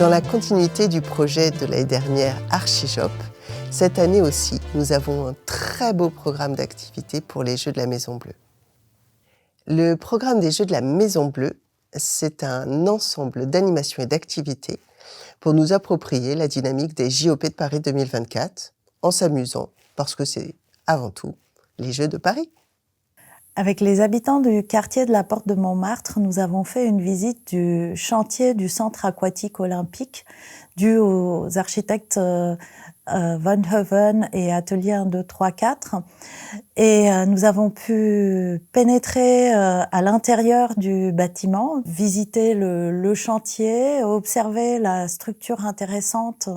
Dans la continuité du projet de l'année dernière Archijop, cette année aussi, nous avons un très beau programme d'activités pour les Jeux de la Maison Bleue. Le programme des Jeux de la Maison Bleue, c'est un ensemble d'animations et d'activités pour nous approprier la dynamique des JOP de Paris 2024 en s'amusant, parce que c'est avant tout les Jeux de Paris. Avec les habitants du quartier de la Porte de Montmartre, nous avons fait une visite du chantier du centre aquatique olympique dû aux architectes Van Heuven et Atelier 1, 2, 3, 4. Et nous avons pu pénétrer à l'intérieur du bâtiment, visiter le chantier, observer la structure intéressante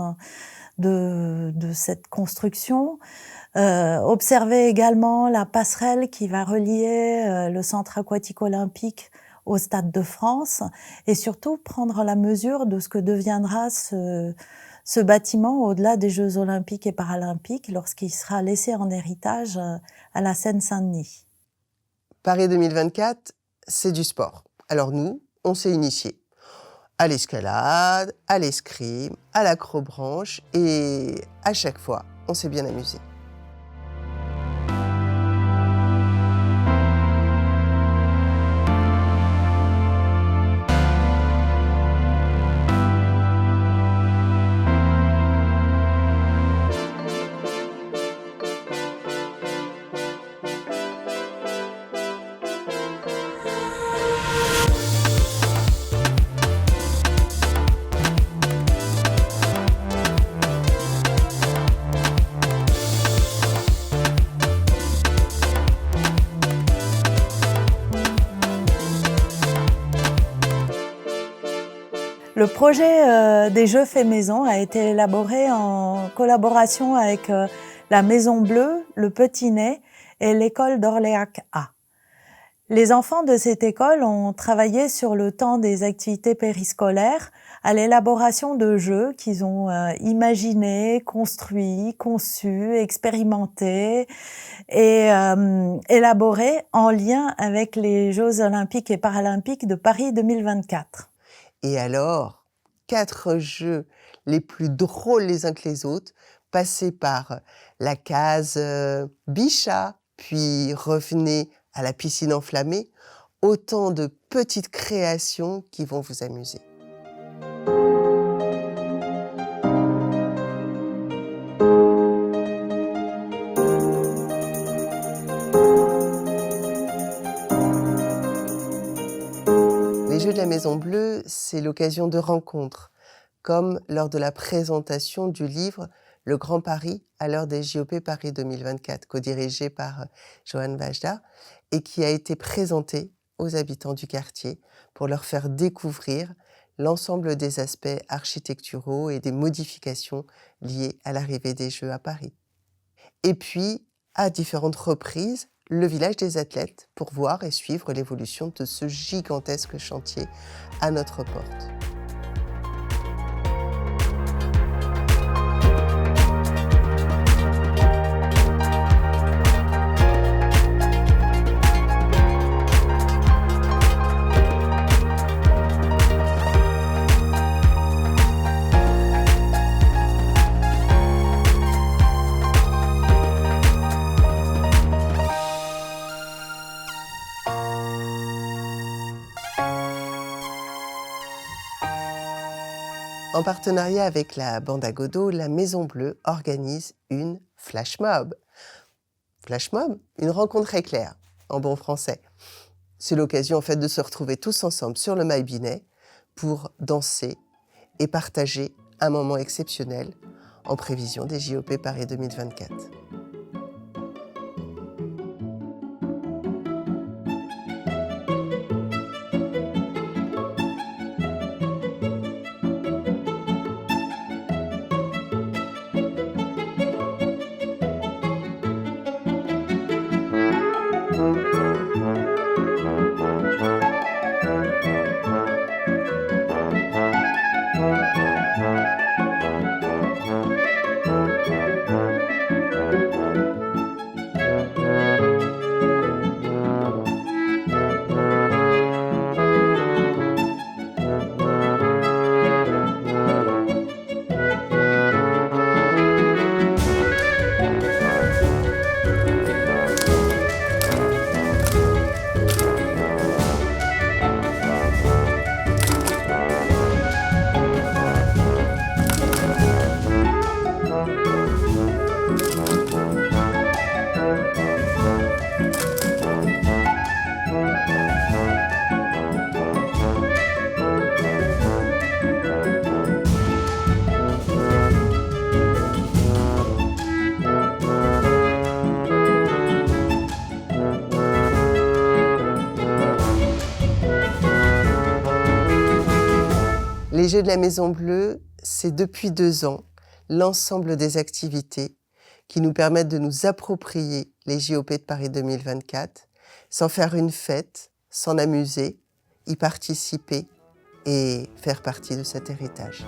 de cette construction, observer également la passerelle qui va relier le centre aquatique olympique au Stade de France et surtout prendre la mesure de ce que deviendra ce bâtiment au-delà des Jeux olympiques et paralympiques lorsqu'il sera laissé en héritage à la Seine-Saint-Denis. Paris 2024, c'est du sport. Alors nous, on s'est initiés à l'escalade, à l'escrime, à l'acrobranche et à chaque fois, on s'est bien amusé. Le projet des Jeux faits maison a été élaboré en collaboration avec la Maison Bleue, le Petit Nez et l'école d'Orléac A. Les enfants de cette école ont travaillé sur le temps des activités périscolaires à l'élaboration de jeux qu'ils ont imaginés, construits, conçus, expérimentés et élaborés en lien avec les Jeux olympiques et paralympiques de Paris 2024. Et alors, 4 jeux les plus drôles les uns que les autres, passez par la case Bichat, puis revenez à la piscine enflammée, autant de petites créations qui vont vous amuser. Les Jeux de la Maison Bleue, c'est l'occasion de rencontres, comme lors de la présentation du livre Le Grand Paris à l'heure des JOP Paris 2024, co-dirigé par Johan Vajda, et qui a été présenté aux habitants du quartier pour leur faire découvrir l'ensemble des aspects architecturaux et des modifications liées à l'arrivée des Jeux à Paris. Et puis, à différentes reprises, le village des athlètes pour voir et suivre l'évolution de ce gigantesque chantier à notre porte. En partenariat avec la Bande à Godot, la Maison Bleue organise une flash mob. Flash mob, une rencontre éclair, en bon français. C'est l'occasion en fait de se retrouver tous ensemble sur le Mail Binet pour danser et partager un moment exceptionnel en prévision des JOP Paris 2024. Les Jeux de la Maison Bleue, c'est depuis 2 ans l'ensemble des activités qui nous permettent de nous approprier les JOP de Paris 2024, s'en faire une fête, s'en amuser, y participer et faire partie de cet héritage.